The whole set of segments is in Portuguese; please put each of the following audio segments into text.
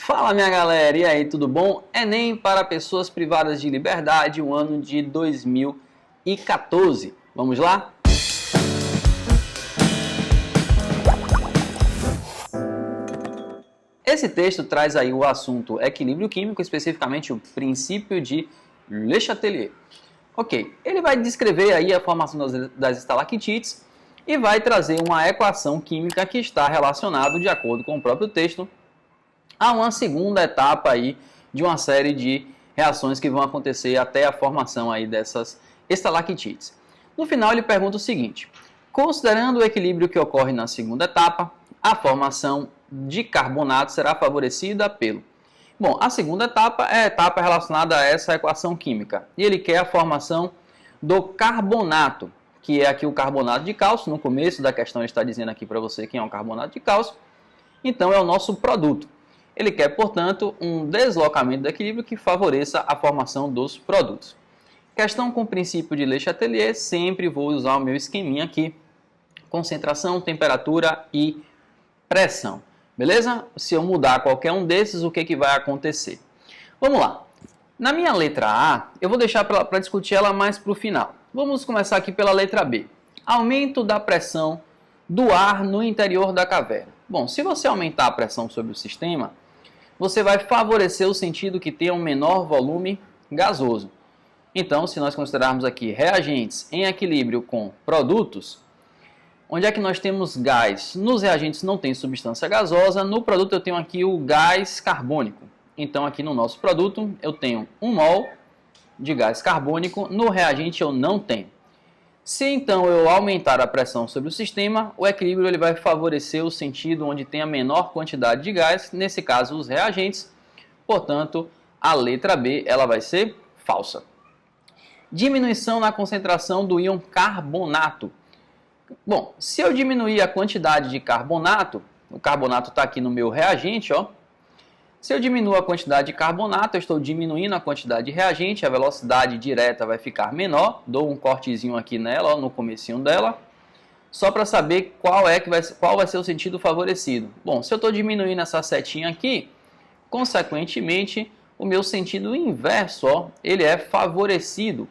Fala minha galera, e aí, tudo bom? Enem para pessoas privadas de liberdade, o ano de 2014. Vamos lá? Esse texto traz aí o assunto equilíbrio químico, especificamente o princípio de Le Chatelier. Ok, ele vai descrever aí a formação das estalactites e vai trazer uma equação química que está relacionada, de acordo com o próprio texto, a uma segunda etapa aí de uma série de reações que vão acontecer até a formação aí dessas estalactites. No final ele pergunta o seguinte: considerando o equilíbrio que ocorre na segunda etapa, a formação de carbonato será favorecida pelo... Bom, a segunda etapa é a etapa relacionada a essa equação química. E ele quer a formação do carbonato, que é aqui o carbonato de cálcio. No começo da questão ele está dizendo aqui para você quem é o carbonato de cálcio. Então é o nosso produto. Ele quer, portanto, um deslocamento do equilíbrio que favoreça a formação dos produtos. Questão com o princípio de Le Chatelier, sempre vou usar o meu esqueminha aqui. Concentração, temperatura e pressão. Beleza? Se eu mudar qualquer um desses, o que vai acontecer? Vamos lá. Na minha letra A, eu vou deixar para discutir ela mais para o final. Vamos começar aqui pela letra B. Aumento da pressão do ar no interior da caverna. Bom, se você aumentar a pressão sobre o sistema, você vai favorecer o sentido que tenha um menor volume gasoso. Então, se nós considerarmos aqui reagentes em equilíbrio com produtos, onde é que nós temos gás? Nos reagentes não tem substância gasosa, no produto eu tenho aqui o gás carbônico. Então aqui no nosso produto eu tenho 1 mol de gás carbônico, no reagente eu não tenho. Se então eu aumentar a pressão sobre o sistema, o equilíbrio ele vai favorecer o sentido onde tem a menor quantidade de gás, nesse caso os reagentes, portanto a letra B ela vai ser falsa. Diminuição na concentração do íon carbonato. Bom, se eu diminuir a quantidade de carbonato, o carbonato está aqui no meu reagente, ó. Se eu diminuir a quantidade de carbonato, eu estou diminuindo a quantidade de reagente, a velocidade direta vai ficar menor. Dou um cortezinho aqui nela, ó, no comecinho dela, só para saber qual vai ser o sentido favorecido. Bom, se eu estou diminuindo essa setinha aqui, consequentemente, o meu sentido inverso, ó, ele é favorecido.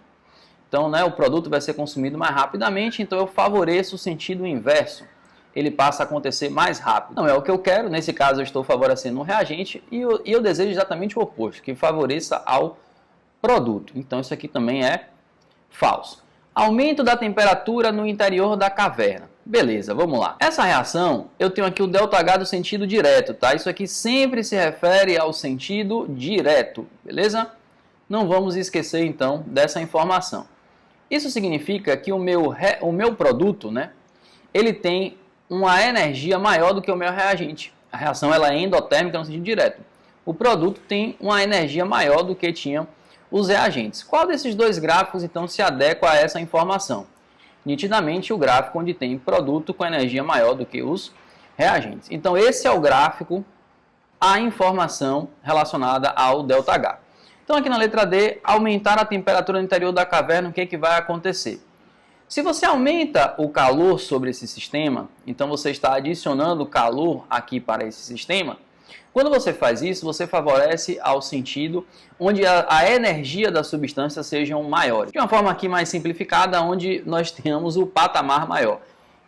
Então, o produto vai ser consumido mais rapidamente, então eu favoreço o sentido inverso. Ele passa a acontecer mais rápido. Não é o que eu quero, nesse caso eu estou favorecendo um reagente e eu desejo exatamente o oposto, que favoreça ao produto. Então isso aqui também é falso. Aumento da temperatura no interior da caverna. Beleza, vamos lá. Essa reação, eu tenho aqui o ΔH do sentido direto, tá? Isso aqui sempre se refere ao sentido direto, beleza? Não vamos esquecer então dessa informação. Isso significa que o meu produto, ele tem uma energia maior do que o meu reagente. A reação ela é endotérmica no sentido direto. O produto tem uma energia maior do que tinham os reagentes. Qual desses dois gráficos, então, se adequa a essa informação? Nitidamente, o gráfico onde tem produto com energia maior do que os reagentes. Então, esse é o gráfico, a informação relacionada ao ΔH. Então, aqui na letra D, aumentar a temperatura no interior da caverna, o que vai acontecer? Se você aumenta o calor sobre esse sistema, então você está adicionando calor aqui para esse sistema. Quando você faz isso, você favorece ao sentido onde a energia da substância sejam maiores. De uma forma aqui mais simplificada, onde nós temos o patamar maior,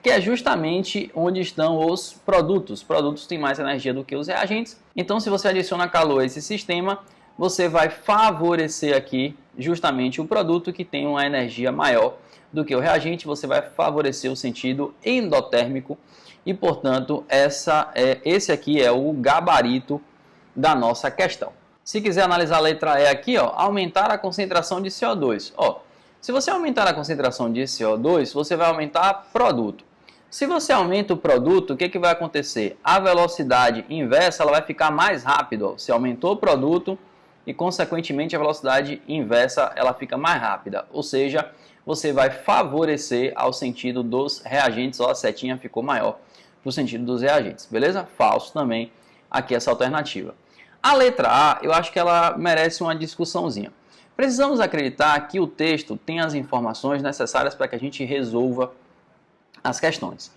que é justamente onde estão os produtos. Os produtos têm mais energia do que os reagentes. Então, se você adiciona calor a esse sistema, você vai favorecer aqui justamente o produto que tem uma energia maior do que o reagente. Você vai favorecer o sentido endotérmico e, portanto, esse aqui é o gabarito da nossa questão. Se quiser analisar a letra E aqui, ó, aumentar a concentração de CO2. Ó, se você aumentar a concentração de CO2, você vai aumentar produto. Se você aumenta o produto, o que vai acontecer? A velocidade inversa ela vai ficar mais rápida. Ó. Você aumentou o produto e, consequentemente, a velocidade inversa ela fica mais rápida. Ou seja, você vai favorecer ao sentido dos reagentes. Ó, a setinha ficou maior para o sentido dos reagentes. Beleza? Falso também aqui essa alternativa. A letra A, eu acho que ela merece uma discussãozinha. Precisamos acreditar que o texto tem as informações necessárias para que a gente resolva as questões.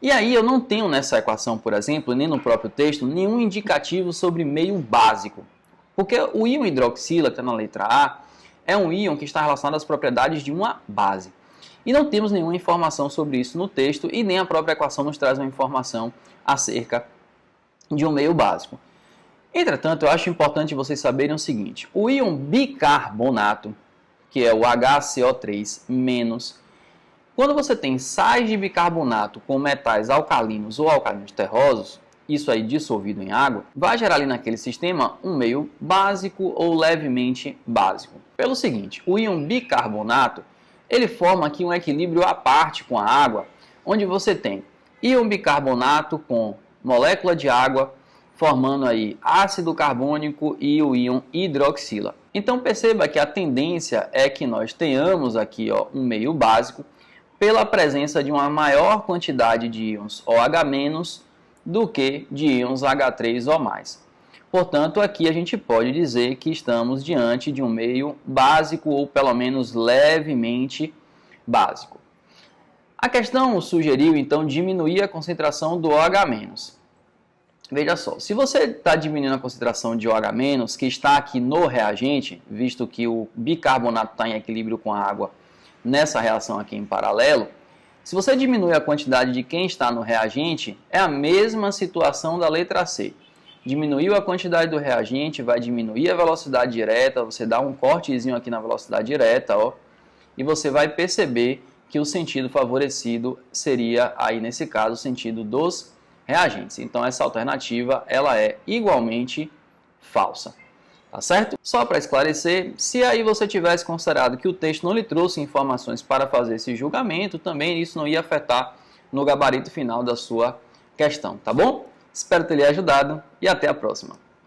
E aí eu não tenho nessa equação, por exemplo, nem no próprio texto, nenhum indicativo sobre meio básico. Porque o íon hidroxila, que está na letra A, é um íon que está relacionado às propriedades de uma base. E não temos nenhuma informação sobre isso no texto e nem a própria equação nos traz uma informação acerca de um meio básico. Entretanto, eu acho importante vocês saberem o seguinte: o íon bicarbonato, que é o HCO3-, quando você tem sais de bicarbonato com metais alcalinos ou alcalinos terrosos, isso aí dissolvido em água, vai gerar ali naquele sistema um meio básico ou levemente básico. Pelo seguinte, o íon bicarbonato, ele forma aqui um equilíbrio à parte com a água, onde você tem íon bicarbonato com molécula de água, formando aí ácido carbônico e o íon hidroxila. Então perceba que a tendência é que nós tenhamos aqui um meio básico pela presença de uma maior quantidade de íons OH- do que de íons H3 ou mais. Portanto, aqui a gente pode dizer que estamos diante de um meio básico ou pelo menos levemente básico. A questão sugeriu então diminuir a concentração do OH-. Veja só, se você está diminuindo a concentração de OH- que está aqui no reagente, visto que o bicarbonato está em equilíbrio com a água nessa reação aqui em paralelo, se você diminui a quantidade de quem está no reagente, é a mesma situação da letra C. Diminuiu a quantidade do reagente, vai diminuir a velocidade direta, você dá um cortezinho aqui na velocidade direta, e você vai perceber que o sentido favorecido seria, aí nesse caso, o sentido dos reagentes. Então essa alternativa ela é igualmente falsa. Tá certo? Só para esclarecer, se aí você tivesse considerado que o texto não lhe trouxe informações para fazer esse julgamento, também isso não ia afetar no gabarito final da sua questão, tá bom? Espero ter lhe ajudado e até a próxima.